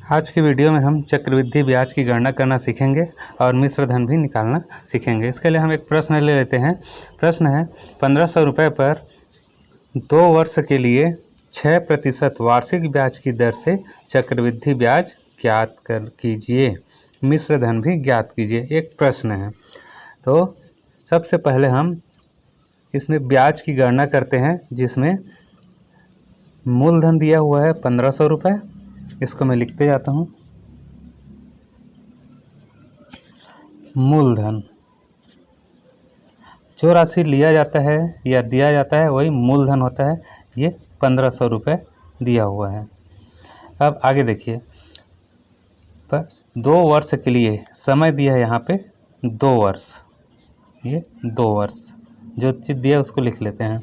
आज की वीडियो में हम चक्रवृद्धि ब्याज की गणना करना सीखेंगे और मिश्र धन भी निकालना सीखेंगे। इसके लिए हम एक प्रश्न ले लेते हैं। प्रश्न है 1500 रुपये पर 2 वर्ष के लिए 6% वार्षिक ब्याज की दर से चक्रवृद्धि ब्याज ज्ञात कीजिए, मिश्र धन भी ज्ञात कीजिए। एक प्रश्न है। तो सबसे पहले हम इसमें ब्याज की गणना करते हैं, जिसमें मूलधन दिया हुआ है 1500 रुपये। इसको मैं लिखते जाता हूँ। मूलधन, जो राशि लिया जाता है या दिया जाता है वही मूलधन होता है। ये 1500 रुपये दिया हुआ है। अब आगे देखिए, पर 2 वर्ष के लिए समय दिया है यहाँ पे 2 वर्ष। ये 2 वर्ष जो चीज़ दिया उसको लिख लेते हैं।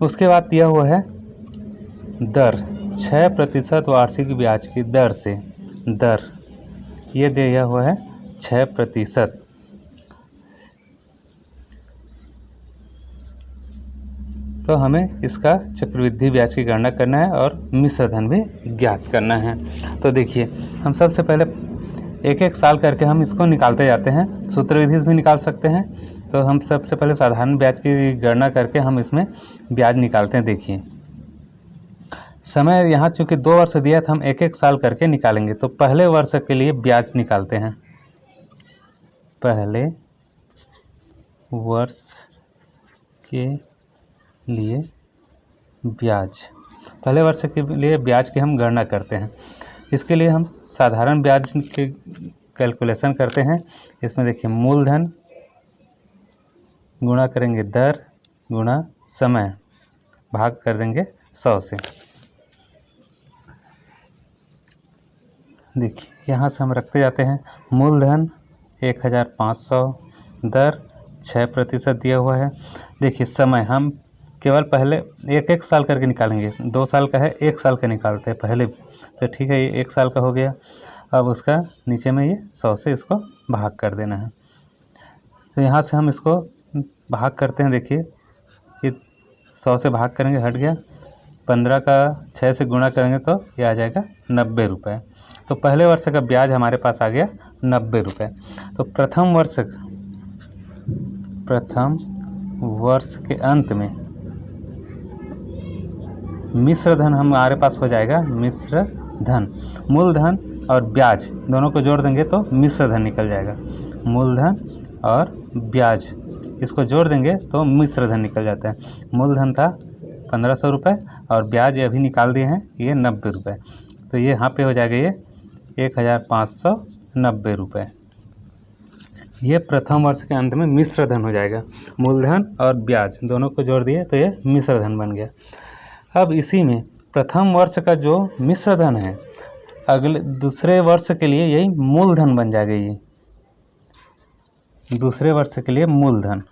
उसके बाद दिया हुआ है दर 6% वार्षिक ब्याज की दर से। दर ये दिया हुआ है 6%। तो हमें इसका चक्रवृद्धि ब्याज की गणना करना है और मिश्र धन भी ज्ञात करना है। तो देखिए, हम सबसे पहले एक एक साल करके हम इसको निकालते जाते हैं। सूत्र विधि से भी निकाल सकते हैं। तो हम सबसे पहले साधारण ब्याज की गणना करके हम इसमें ब्याज निकालते हैं। देखिए, समय यहाँ चूँकि 2 वर्ष दिया था, हम एक एक साल करके निकालेंगे। तो पहले वर्ष के लिए ब्याज निकालते हैं। पहले वर्ष के लिए ब्याज, पहले वर्ष के लिए ब्याज की हम गणना करते हैं। इसके लिए हम साधारण ब्याज के कैलकुलेशन करते हैं। इसमें देखिए, मूलधन गुणा करेंगे दर गुणा समय, भाग कर देंगे 100 से। देखिए, यहाँ से हम रखते जाते हैं। मूलधन 1500, दर 6% दिया हुआ है। देखिए, समय हम केवल पहले एक एक साल करके निकालेंगे। 2 साल का है, 1 साल का निकालते हैं पहले। तो ठीक है, ये 1 साल का हो गया। अब उसका नीचे में ये 100 से इसको भाग कर देना है। तो यहाँ से हम इसको भाग करते हैं। देखिए, ये 100 से भाग करेंगे, हट गया। 15 का 6 से गुणा करेंगे तो ये आ जाएगा 90 रुपये। तो पहले वर्ष का ब्याज हमारे पास आ गया 90 रुपये। तो प्रथम वर्ष के अंत में मिश्र धन हमारे पास हो जाएगा। मिश्र धन, मूलधन और ब्याज दोनों को जोड़ देंगे तो मिश्र धन निकल जाएगा। मूलधन और ब्याज इसको जोड़ देंगे तो मिश्र धन निकल जाता है। मूलधन था 1500 रुपये और ब्याज अभी निकाल दिए हैं ये 90 रुपये। तो ये यहाँ पे हो जाएगा ये 1590 रुपये। ये प्रथम वर्ष के अंत में मिश्र धन हो जाएगा। मूलधन और ब्याज दोनों को जोड़ दिए तो ये मिश्र धन बन गया। अब इसी में प्रथम वर्ष का जो मिश्र धन है, अगले दूसरे वर्ष के लिए यही मूलधन बन जाएगा। ये दूसरे वर्ष के लिए मूलधन,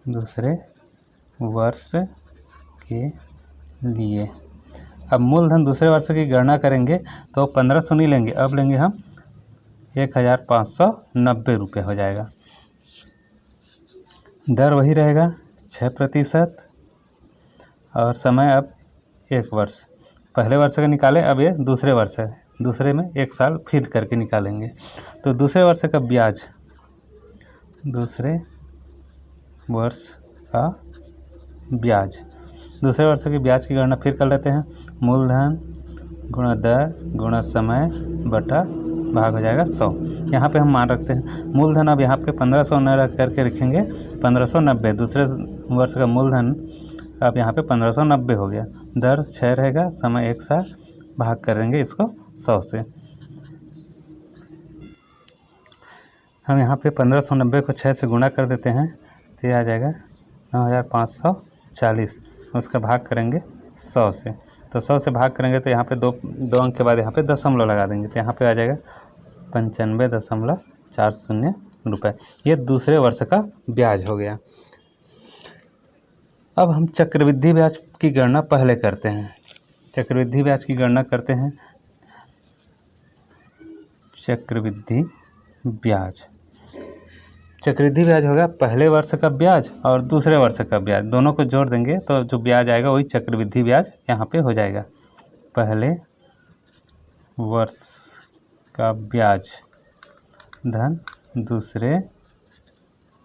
दूसरे वर्ष के लिए। अब मूलधन दूसरे वर्ष की गणना करेंगे तो 1500 नहीं लेंगे, अब लेंगे हम 1590 रुपये हो जाएगा। दर वही रहेगा 6% और समय अब 1 वर्ष। पहले वर्ष का निकाले, अब ये दूसरे वर्ष है, दूसरे में 1 साल फिर करके निकालेंगे। तो दूसरे वर्ष का ब्याज, दूसरे वर्ष का ब्याज, दूसरे वर्ष की ब्याज की गणना फिर कर लेते हैं। मूलधन गुणा दर गुणा समय बटा भाग हो जाएगा 100। यहाँ पे हम मान रखते हैं मूलधन। अब यहाँ पे 1500 न रख करके रखेंगे 1590। दूसरे वर्ष का मूलधन अब यहाँ पे 1590 हो गया। दर 6 रहेगा, समय 1 साल, भाग करेंगे इसको 100 से। हम यहाँ पे 1590 को 6 से गुणा कर देते हैं तो ये आ जाएगा 9540। उसका भाग करेंगे 100 से। तो 100 से भाग करेंगे तो यहाँ पे दो अंक के बाद यहाँ पे दशमलव लगा देंगे तो यहाँ पे आ जाएगा 95.40 रुपये। ये दूसरे वर्ष का ब्याज हो गया। अब हम चक्रवृद्धि ब्याज की गणना पहले करते हैं। चक्रवृद्धि ब्याज की गणना करते हैं। चक्रवृद्धि ब्याज, चक्रवृद्धि ब्याज होगा पहले वर्ष का ब्याज और दूसरे वर्ष का ब्याज, दोनों को जोड़ देंगे तो जो ब्याज आएगा वही चक्रवृद्धि ब्याज यहाँ पे हो जाएगा। पहले वर्ष का ब्याज धन दूसरे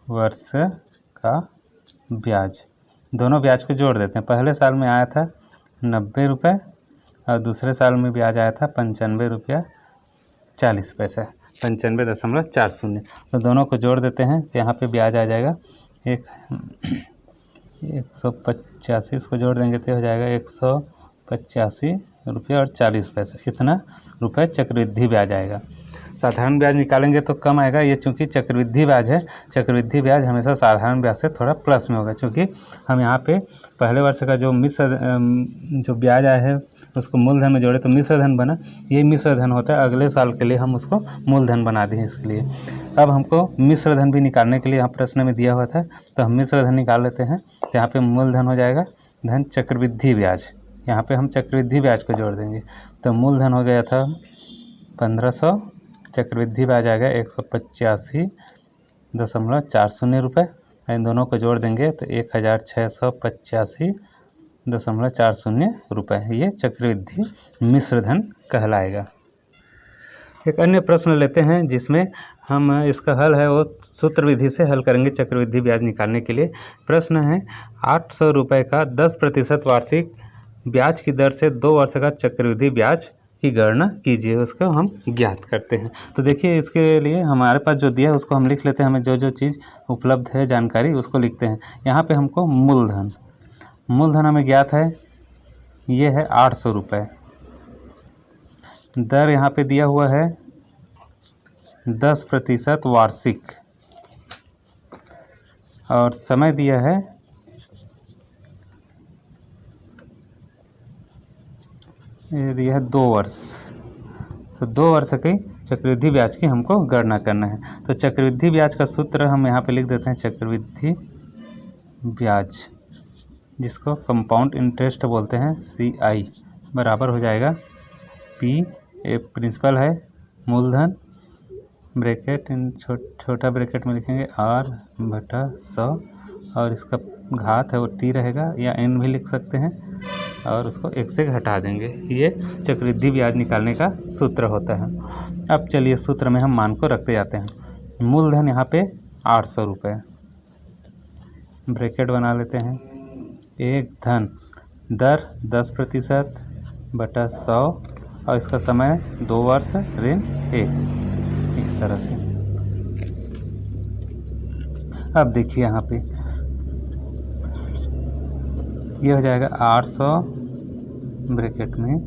वर्ष का ब्याज, दोनों ब्याज को जोड़ देते हैं। पहले साल में आया था 90 रुपये और दूसरे साल में ब्याज आया था 95 रुपया 40 पैसा, 95.40। तो दोनों को जोड़ देते हैं तो यहाँ पे ब्याज आ जाएगा 185। इसको जोड़ देंगे तो हो जाएगा 185 रुपये और 40 पैसा। इतना रुपये चक्रवृद्धि ब्याज आएगा। साधारण ब्याज निकालेंगे तो कम आएगा। ये चूँकि चक्रवृद्धि ब्याज है, चक्रवृद्धि ब्याज हमेशा साधारण ब्याज से थोड़ा प्लस में होगा, क्योंकि हम यहाँ पे पहले वर्ष का जो जो ब्याज आया है उसको मूलधन में जोड़े तो मिश्र धन बना। ये मिश्र धन होता है, अगले साल के लिए हम उसको मूलधन बना दें इसके लिए। अब हमको मिश्र धन भी निकालने के लिए यहाँ प्रश्न में दिया हुआ था, तो हम मिश्र धन निकाल लेते हैं। यहाँ पे मूलधन हो जाएगा धन चक्रवृद्धि ब्याज, यहाँ पे हम चक्रवृद्धि ब्याज को जोड़ देंगे तो मूलधन हो गया था 1500, चक्रवृद्धि ब्याज आ गया 185.40 रुपये। इन दोनों को जोड़ देंगे तो 1685.40 रुपये, ये चक्रवृद्धि मिश्र धन कहलाएगा। एक अन्य प्रश्न लेते हैं जिसमें हम इसका हल है वो सूत्र विधि से हल करेंगे चक्रवृद्धि ब्याज निकालने के लिए। प्रश्न है 800 रुपये का 10% वार्षिक ब्याज की दर से 2 वर्ष का चक्रवृद्धि ब्याज की गणना कीजिए, उसको हम ज्ञात करते हैं। तो देखिए इसके लिए हमारे पास जो दिया है उसको हम लिख लेते हैं। हमें जो जो चीज़ उपलब्ध है जानकारी उसको लिखते हैं। यहाँ पे हमको मूलधन हमें ज्ञात है, ये है 800 रुपये। दर यहाँ पे दिया हुआ है 10% वार्षिक, और समय दिया है यह 2 वर्ष। तो 2 वर्ष की चक्रवृद्धि ब्याज की हमको गणना करना है। तो चक्रवृद्धि ब्याज का सूत्र हम यहाँ पे लिख देते हैं। चक्रवृद्धि ब्याज जिसको कंपाउंड इंटरेस्ट बोलते हैं, CI, बराबर हो जाएगा P, प्रिंसिपल है मूलधन, ब्रैकेट छोटा ब्रैकेट में लिखेंगे R/100, और इसका घात है वो T रहेगा, या N भी लिख सकते हैं, और उसको 1 से घटा देंगे। ये चक्रवृद्धि ब्याज निकालने का सूत्र होता है। अब चलिए सूत्र में हम मान को रखते जाते हैं। मूलधन यहाँ पे 800 रुपये, ब्रैकेट बना लेते हैं। एक धन, दर 10% बटा 100, और इसका समय 2 वर्ष ऋण 1, इस तरह से। अब देखिए यहाँ पे ये हो जाएगा 800 ब्रैकेट में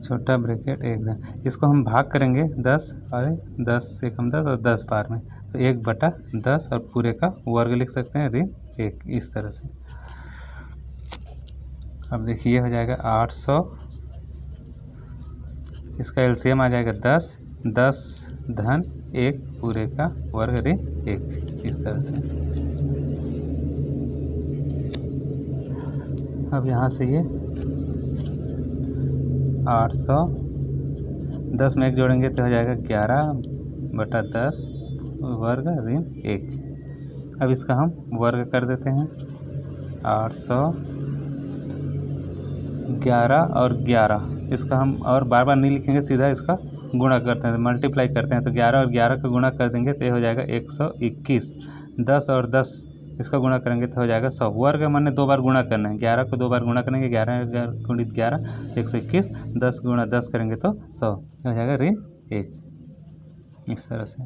छोटा ब्रैकेट 1 धन, इसको हम भाग करेंगे 10 और 10 से कम 10 और 10 बार में, तो 1/10 और पूरे का वर्ग लिख सकते हैं ऋण 1, इस तरह से। अब देखिए ये हो जाएगा 800, इसका LCM आ जाएगा 10 धन 1 पूरे का वर्ग ऋण 1, इस तरह से। अब यहाँ से ये 800 10 में 1 जोड़ेंगे तो हो जाएगा 11/10 वर्ग ऋण 1। अब इसका हम वर्ग कर देते हैं। 800 11 और 11, इसका हम और बार बार नहीं लिखेंगे, सीधा इसका गुणा करते हैं, मल्टीप्लाई करते हैं। तो 11 और 11 का गुणा कर देंगे तो ये हो जाएगा 121। 10 और 10 इसका गुणा करेंगे तो हो जाएगा 100। वर्ग माने 2 बार गुणा करना है, 11 को 2 बार गुणा करेंगे, 11 गुणित 11 121, 10 गुणा 10 करेंगे तो 100, हो जाएगा ऋण 1, इस तरह से।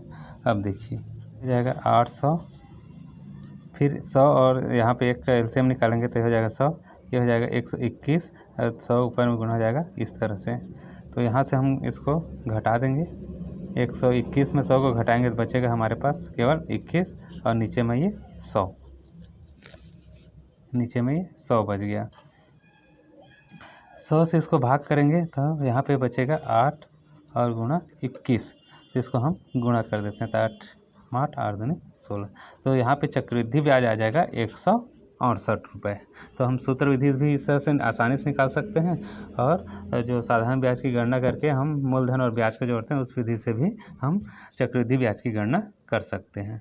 अब देखिए हो जाएगा 800, फिर 100 और यहाँ पे 1 का LCM निकालेंगे तो हो जाएगा 100, ये हो जाएगा 121 और 100 ऊपर में गुणा हो जाएगा इस तरह से। तो यहाँ से हम इसको घटा देंगे, 121 में 100 को घटाएंगे तो बचेगा हमारे पास केवल 21, और नीचे में ये 100, नीचे में ये 100 बच गया। 100 से इसको भाग करेंगे तो यहाँ पे बचेगा 8 और गुणा 21, तो इसको हम गुणा कर देते हैं तो 8 8 दूनी 16। तो यहाँ पे चक्रवृद्धि ब्याज आ जाएगा 168 रुपये। तो हम सूत्र विधि भी इस तरह से आसानी से निकाल सकते हैं, और जो साधारण ब्याज की गणना करके हम मूलधन और ब्याज को जोड़ते हैं उस विधि से भी हम चक्रवृद्धि ब्याज की गणना कर सकते हैं।